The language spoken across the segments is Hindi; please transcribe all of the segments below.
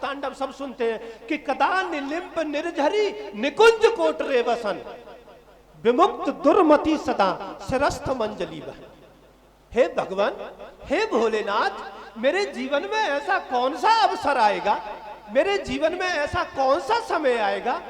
तांडव सब सुनते हैं कि कदा निलिम्ब निर्झरी निकुंज कोटरे वसन, विमुक्त दुर्मति सदा शिरस्थ मंजली बहन। हे भगवान, हे भोलेनाथ, मेरे जीवन में ऐसा कौन सा अवसर आएगा, मेरे जीवन में ऐसा कौन सा समय आएगा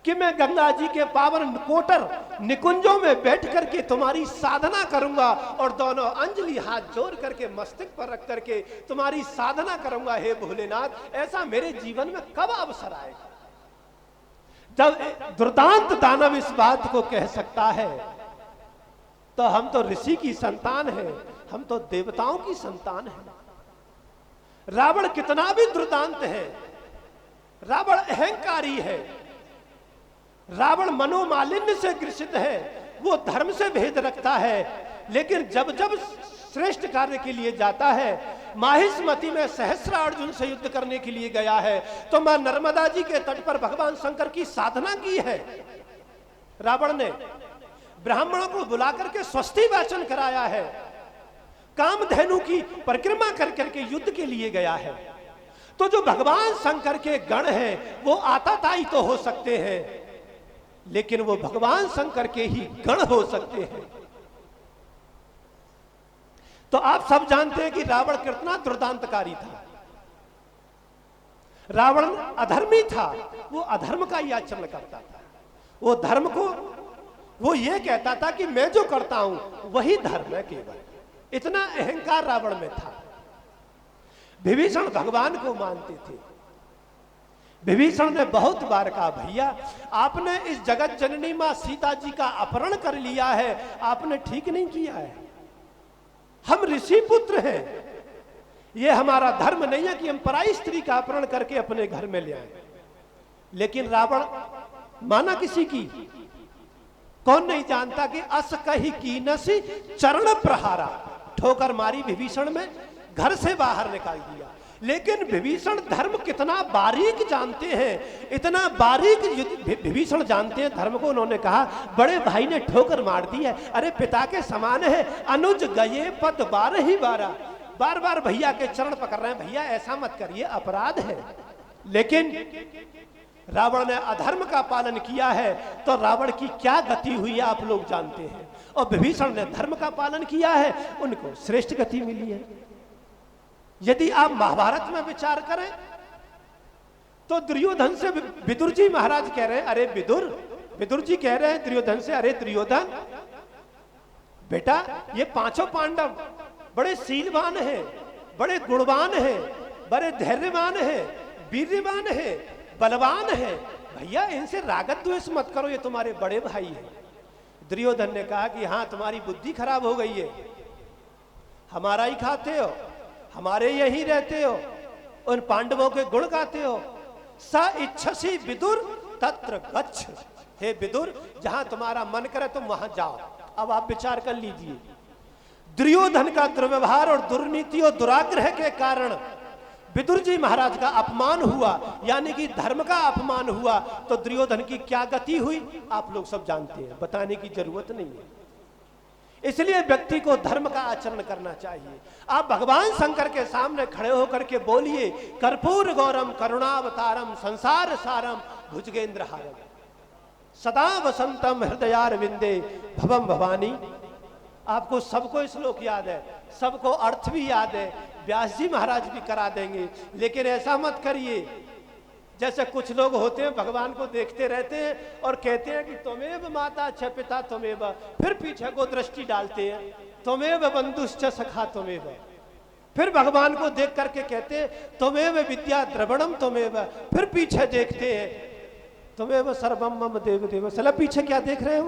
कि मैं गंगा जी के पावन कोटर निकुंजों में बैठ करके तुम्हारी साधना करूंगा और दोनों अंजलि हाथ जोड़ करके मस्तक पर रख करके तुम्हारी साधना करूंगा। हे भोलेनाथ, ऐसा मेरे जीवन में कब अवसर आएगा? जब दुर्दांत दानव इस बात को कह सकता है तो हम तो ऋषि की संतान है, हम तो देवताओं की संतान है। रावण कितना भी दुर्दांत है, रावण अहंकारी है, रावण मनोमालिन्य से ग्रसित है, वो धर्म से भेद रखता है, लेकिन जब जब श्रेष्ठ कार्य के लिए जाता है, माहिष्मति में सहस्रार्जुन से युद्ध करने के लिए गया है तो मां नर्मदा जी के तट पर भगवान शंकर की साधना की है। रावण ने ब्राह्मणों को बुला करके स्वस्ति वाचन कराया है, कामधेनु की परिक्रमा कर करके युद्ध के लिए गया है। तो जो भगवान शंकर के गण हैं वो आताताई तो हो सकते हैं, लेकिन वो भगवान शंकर के ही गण हो सकते हैं। तो आप सब जानते हैं कि रावण कितना दुर्दांतकारी था। रावण अधर्मी था, वो अधर्म का ही आचरण करता था। वो धर्म को वो ये कहता था कि मैं जो करता हूं वही धर्म है केवल, इतना अहंकार रावण में था। विभीषण भगवान को मानते थे। विभीषण ने बहुत बार कहा, भैया आपने इस जगत जननी मां सीता जी का अपहरण कर लिया है, आपने ठीक नहीं किया है। हम ऋषि पुत्र हैं, ये हमारा धर्म नहीं है कि हम पराई स्त्री का अपहरण करके अपने घर में ले आए। लेकिन रावण माना किसी की, कौन नहीं जानता कि अस कही कीनसी चरण प्रहारा, ठोकर मारी विभीषण में, घर से बाहर निकाल दिया। लेकिन विभीषण धर्म कितना बारीक जानते हैं, इतना बारीक विभीषण जानते हैं धर्म को। उन्होंने कहा, बड़े भाई ने ठोकर मार दी है, अरे पिता के समान है, अनुज गए पद बार ही बारा, बार बार भैया के चरण पकड़ रहे हैं, भैया ऐसा मत करिए, अपराध है। लेकिन रावण ने अधर्म का पालन किया है तो रावण की क्या गति हुई आप लोग जानते हैं, और विभीषण ने धर्म का पालन किया है, उनको श्रेष्ठ गति मिली है। यदि आप महाभारत में विचार करें तो दुर्योधन से विदुर जी महाराज कह रहे हैं, अरे विदुर जी कह रहे हैं दुर्योधन से, अरे दुर्योधन बेटा, ये पांचों पांडव बड़े शीलवान हैं, बड़े गुणवान हैं, बड़े धैर्यवान हैं, वीर्यवान हैं, बलवान हैं, भैया इनसे रागत द्वेष मत करो, ये तुम्हारे बड़े भाई हैं। दुर्योधन ने कहा कि हाँ, तुम्हारी बुद्धि खराब हो गई है, हमारा ही खाते हो, हमारे यही रहते हो, उन पांडवों के गुण गाते हो। स इच्छसी विदुर तत्र गच्छ, हे विदुर, जहां तुम्हारा मन करे तुम वहां जाओ। अब आप विचार कर लीजिए, दुर्योधन का दुर्व्यवहार और दुर्नीति और दुराग्रह के कारण विदुर जी महाराज का अपमान हुआ, यानी कि धर्म का अपमान हुआ, तो दुर्योधन की क्या गति हुई आप लोग सब जानते हैं, बताने की जरूरत नहीं है। इसलिए व्यक्ति को धर्म का आचरण करना चाहिए। आप भगवान शंकर के सामने खड़े होकर के बोलिए, कर्पूर गौरम करुणावतारम संसार सारम भुजगेंद्रहारम सदा वसंतम हृदयारविंदे भवम भवानी। आपको सबको श्लोक याद है, सबको अर्थ भी याद है, व्यास जी महाराज भी करा देंगे। लेकिन ऐसा मत करिए जैसे कुछ लोग होते हैं, भगवान को देखते रहते हैं और कहते हैं कि त्वमेव माता च पिता त्वमेव, फिर पीछे को दृष्टि डालते हैं, त्वमेव बंधुश्च सखा त्वमेव, फिर भगवान को देख करके कहते हैं त्वमेव विद्या द्रवणम त्वमेव, फिर पीछे देखते हैं त्वमेव सर्वम मम देव देव। सला पीछे क्या देख रहे हैं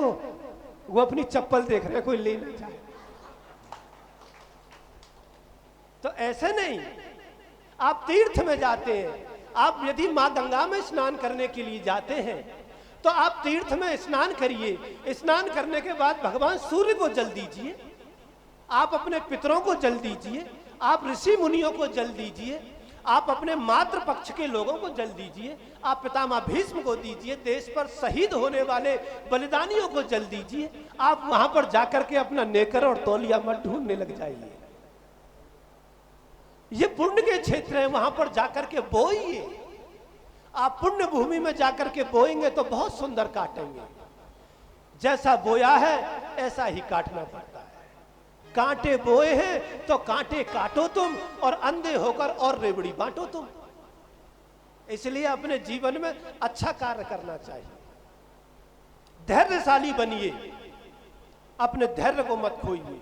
वो अपनी चप्पल देख रहे हैं, कोई ले ना जाए। तो ऐसे नहीं, आप तीर्थ में जाते हैं, आप यदि मां गंगा में स्नान करने के लिए जाते हैं तो आप तीर्थ में स्नान करिए। स्नान करने के बाद भगवान सूर्य को जल दीजिए, आप अपने पितरों को जल दीजिए, आप ऋषि मुनियों को जल दीजिए, आप अपने मातृ पक्ष के लोगों को जल दीजिए, आप पितामह भीष्म को दीजिए, देश पर शहीद होने वाले बलिदानियों को जल दीजिए। आप वहां पर जाकर के अपना नेकर और तौलिया मत ढूंढने लग जाइए। ये पुण्य के क्षेत्र हैं, वहां पर जाकर के बोइए। आप पुण्य भूमि में जाकर के बोएंगे तो बहुत सुंदर काटेंगे। जैसा बोया है ऐसा ही काटना पड़ता है। कांटे बोए हैं तो कांटे काटो तुम, और अंधे होकर और रेवड़ी बांटो तुम। इसलिए अपने जीवन में अच्छा कार्य करना चाहिए। धैर्यशाली बनिए, अपने धैर्य को मत खोइए।